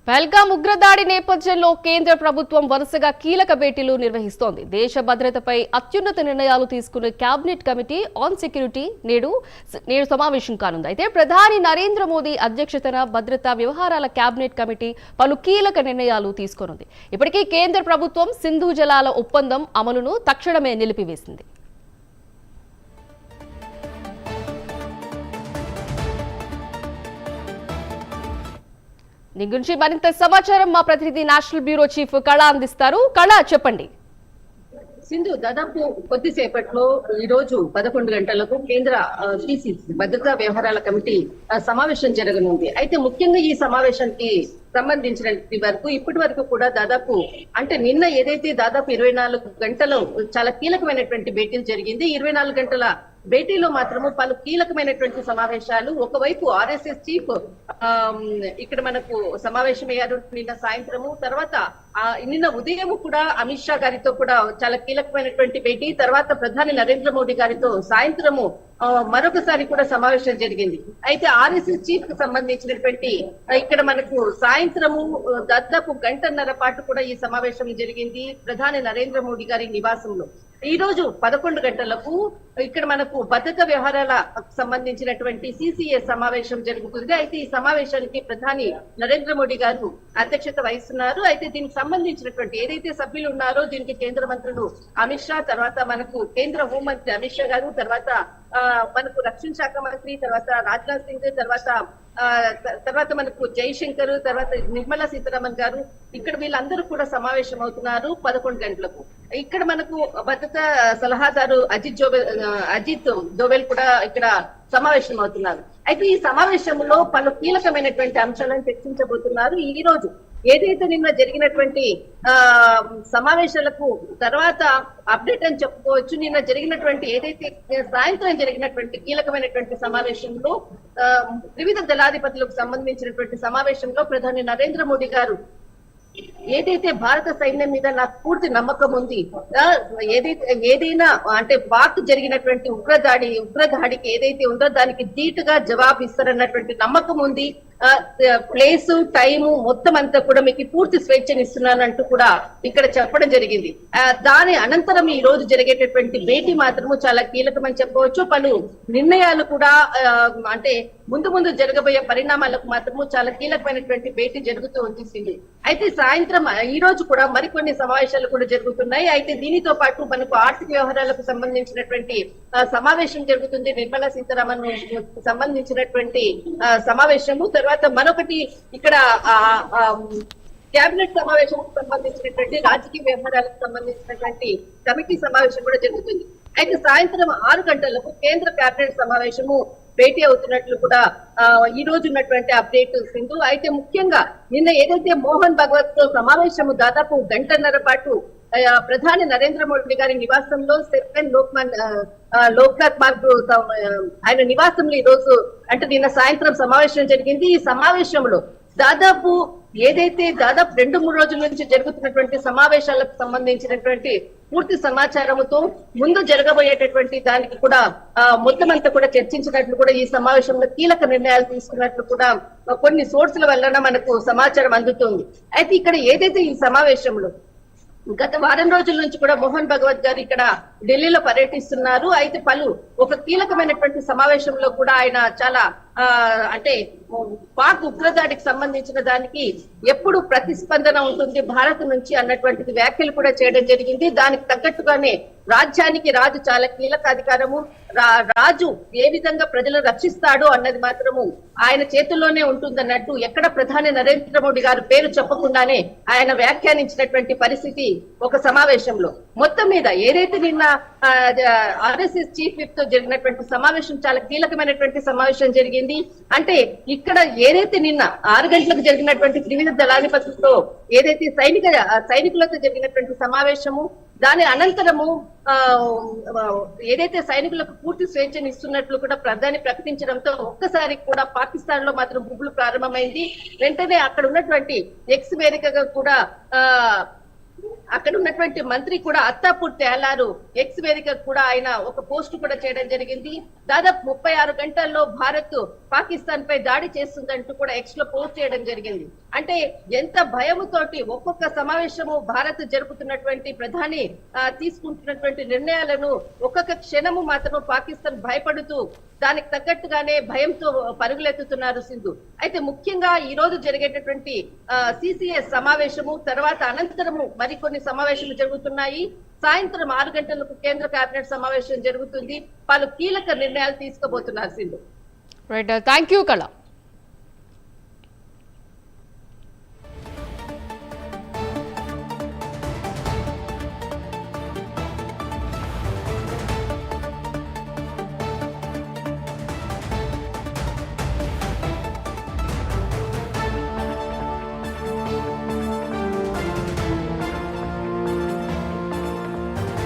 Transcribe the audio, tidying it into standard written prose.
పహల్గామ్ ఉగ్రదాడి నేపథ్యంలో కేంద్ర ప్రభుత్వం వరుసగా కీలక భేటీలు నిర్వహిస్తోంది. దేశ భద్రతపై అత్యున్నత నిర్ణయాలు తీసుకునే కేబినెట్ కమిటీ ఆన్ సెక్యూరిటీ నేడు సమావేశం కానుంది. అయితే ప్రధాని నరేంద్ర మోదీ అధ్యక్షతన భద్రతా వ్యవహారాల కేబినెట్ కమిటీ పలు కీలక నిర్ణయాలు తీసుకోనుంది. ఇప్పటికీ కేంద్ర ప్రభుత్వం సింధు జలాల ఒప్పందం అమలును తక్షణమే నిలిపివేసింది. దీని గురించి మరింత సమాచారం మా ప్రతినిధి నేషనల్ బ్యూరో చీఫ్ కళ అందిస్తారు. కళ, చెప్పండి. సింధు, దాదాపు కొద్దిసేపట్లో ఈ రోజు 11 గంటలకు కేంద్ర పిసిసి భద్రతా వ్యవహారాల కమిటీ సమావేశం జరగనుంది. అయితే ముఖ్యంగా ఈ సమావేశానికి సంబంధించినంత వరకు ఇప్పటి వరకు కూడా దాదాపు అంటే నిన్న ఏదైతే దాదాపు 24 గంటలు చాలా కీలకమైనటువంటి భేటీలు జరిగింది. 24 గంటల భేటీలో మాత్రము పలు కీలకమైనటువంటి సమావేశాలు. ఒకవైపు ఆర్ఎస్ఎస్ చీఫ్ ఇక్కడ మనకు సమావేశమయ్యారు నిన్న సాయంత్రము. తర్వాత నిన్న ఉదయం కూడా అమిత్ షా గారితో కూడా చాలా కీలకమైనటువంటి భేటీ. తర్వాత ప్రధాని నరేంద్ర మోడీ గారితో సాయంత్రము మరొకసారి కూడా సమావేశం జరిగింది. అయితే ఆర్ఎస్ఎస్ చీఫ్ కు సంబంధించినటువంటి ఇక్కడ మనకు సాయంత్రము దాదాపు గంటన్నర పాటు కూడా ఈ సమావేశం జరిగింది ప్రధాని నరేంద్ర మోడీ గారి నివాసంలో. ఈ రోజు 11 గంటలకు ఇక్కడ మనకు భద్రతా వ్యవహారాల సంబంధించినటువంటి సిసిఏ సమావేశం జరుగుతుంది. అయితే ఈ సమావేశానికి ప్రధాని నరేంద్ర మోడీ గారు అధ్యక్షత వహిస్తున్నారు. అయితే దీనికి సంబంధించినటువంటి ఏదైతే సభ్యులు ఉన్నారో దీనికి కేంద్ర మంత్రులు అమిత్ షా, తర్వాత మనకు కేంద్ర హోంమంత్రి అమిత్ షా గారు, తర్వాత మనకు రక్షణ శాఖ మంత్రి, తర్వాత రాజ్నాథ్ సింగ్, తర్వాత మనకు జైశంకర్, తర్వాత నిర్మలా సీతారామన్ గారు, ఇక్కడ వీళ్ళందరూ కూడా సమావేశం అవుతున్నారు 11 గంటలకు. ఇక్కడ మనకు భద్రతా సలహాదారు అజిత్ దోవెల్ కూడా ఇక్కడ సమావేశం అవుతున్నారు. అయితే ఈ సమావేశంలో పలు కీలకమైనటువంటి అంశాలను చర్చించబోతున్నారు. ఈ రోజు ఏదైతే నిన్న జరిగినటువంటి సమావేశాలకు తర్వాత అప్డేట్ అని చెప్పుకోవచ్చు. నిన్న జరిగినటువంటి ఏదైతే సాయంత్రం జరిగినటువంటి కీలకమైనటువంటి సమావేశంలో వివిధ దళాధిపతులకు సంబంధించినటువంటి సమావేశంలో ప్రధాని నరేంద్ర మోడీ గారు ఏదైతే భారత సైన్యం మీద నాకు పూర్తి నమ్మకం ఉంది, ఏదైనా అంటే పాక్ జరిగినటువంటి ఉగ్రదాడికి ఏదైతే ఉందో దానికి ధీటుగా జవాబు ఇస్తారన్నటువంటి నమ్మకం ఉంది, ప్లేస్ టైము మొత్తం అంతా కూడా మీకు పూర్తి స్వేచ్ఛనిస్తున్నానంటూ కూడా ఇక్కడ చెప్పడం జరిగింది. దాని అనంతరం ఈ రోజు జరిగేటటువంటి భేటీ మాత్రము చాలా కీలకమని చెప్పవచ్చు. పలు నిర్ణయాలు కూడా అంటే ముందు జరగబోయే పరిణామాలకు మాత్రము చాలా కీలకమైనటువంటి భేటీ జరుగుతూ ఉంటుంది. అయితే సాయంత్రం ఈ రోజు కూడా మరికొన్ని సమావేశాలు కూడా జరుగుతున్నాయి. అయితే దీనితో పాటు మనకు ఆర్థిక వ్యవహారాలకు సంబంధించినటువంటి సమావేశం జరుగుతుంది. నిర్మలా సీతారామన్ సంబంధించినటువంటి సమావేశము, తర్వాత మరొకటి ఇక్కడ కేబినెట్ సమావేశానికి సంబంధించినటువంటి రాజకీయ వ్యవహారాలకు సంబంధించినటువంటి కమిటీ సమావేశం కూడా జరుగుతుంది. అయితే సాయంత్రం 6 గంటలకు కేంద్ర కేబినెట్ సమావేశము భేటీ అవుతున్నట్లు కూడా ఈ రోజు ఉన్నటువంటి అప్డేట్ సింధు. అయితే ముఖ్యంగా నిన్న ఏదైతే మోహన్ భగవత్ తో సమావేశము దాదాపు గంటన్నర పాటు ప్రధాని నరేంద్ర మోడీ గారి నివాసంలో 7 లోక్నాథ్ మార్గ్ ఆయన నివాసంలో ఈ రోజు అంటే నిన్న సాయంత్రం సమావేశం జరిగింది. ఈ సమావేశంలో దాదాపు 2-3 రోజుల నుంచి జరుగుతున్నటువంటి సమావేశాలకు సంబంధించినటువంటి పూర్తి సమాచారంతో ముందు జరగబోయేటటువంటి దానికి కూడా మొత్తం అంతా కూడా చర్చించినట్లు కూడా ఈ సమావేశంలో కీలక నిర్ణయాలు తీసుకున్నట్లు కూడా కొన్ని సోర్సుల వలన మనకు సమాచారం అందుతుంది. అయితే ఇక్కడ ఏదైతే ఈ సమావేశంలో గత వారం రోజుల నుంచి కూడా మోహన్ భగవత్ గారు ఇక్కడ ఢిల్లీలో పర్యటిస్తున్నారు. అయితే ఒక కీలకమైనటువంటి సమావేశంలో కూడా ఆయన చాలా అంటే పాక్ ఉగ్రదాడికి సంబంధించిన దానికి ఎప్పుడు ప్రతిస్పందన ఉంటుంది భారత్ నుంచి అన్నటువంటిది వ్యాఖ్యలు కూడా చేయడం జరిగింది. దానికి తగ్గట్టుగానే రాజ్యానికి రాజు చాలా కీలక అధికారము, రాజు ఏ విధంగా ప్రజలను రక్షిస్తాడో అన్నది మాత్రము ఆయన చేతుల్లోనే ఉంటుందన్నట్టు ఎక్కడ ప్రధాని నరేంద్ర మోడీ గారు పేరు చెప్పకుండానే ఆయన వ్యాఖ్యానించినటువంటి పరిస్థితి ఒక సమావేశంలో. మొత్తం మీద ఏదైతే నిన్న ఆర్ఎస్ఎస్ చీఫ్ విప్ తో జరిగినటువంటి సమావేశం చాలా కీలకమైనటువంటి సమావేశం జరిగింది. అంటే ఇక్కడ ఏదైతే నిన్న 6 గంటలకు జరిగినటువంటి వివిధ దళాధిపతులతో ఏదైతే సైనికులతో జరిగినటువంటి సమావేశము, దాని అనంతరము ఏదైతే సైనికులకు పూర్తి స్వేచ్ఛను ఇస్తున్నట్లు కూడా ప్రధాని ప్రకటించడంతో ఒక్కసారి కూడా పాకిస్తాన్ లో మాత్రం బుబ్బులు ప్రారంభమైంది. వెంటనే అక్కడ ఉన్నటువంటి ఎక్స్ వేదికగా కూడా అక్కడ ఉన్నటువంటి మంత్రి కూడా అత్తాపూర్ తేలారు ఎక్స్ వేదిక కూడా ఆయన ఒక పోస్ట్ కూడా చేయడం జరిగింది. దాదాపు 36 గంటల్లో భారత్ పాకిస్తాన్ పై దాడి చేస్తుందంటూ కూడా ఎక్స్ లో పోస్ట్ చేయడం జరిగింది. అంటే ఎంత భయముతోటి ఒక్కొక్క సమావేశము భారత్ జరుపుతున్నటువంటి ప్రధాని తీసుకుంటున్నటువంటి నిర్ణయాలను ఒక్కొక్క క్షణము మాత్రం పాకిస్తాన్ భయపడుతూ దానికి తగ్గట్టుగానే భయంతో పరుగులెత్తుతున్నారు సింధు. అయితే ముఖ్యంగా ఈ రోజు జరిగేటటువంటి సిసిఎస్ సమావేశము తర్వాత అనంతరము మరికొన్ని సమావేశాలు జరుగుతున్నాయి. సాయంత్రం 6 గంటలకు కేంద్ర కేబినెట్ సమావేశం జరుగుతుంది. పలు కీలక నిర్ణయాలు తీసుకోబోతున్నారు సింధు. రైట్, థ్యాంక్ యూ కళ.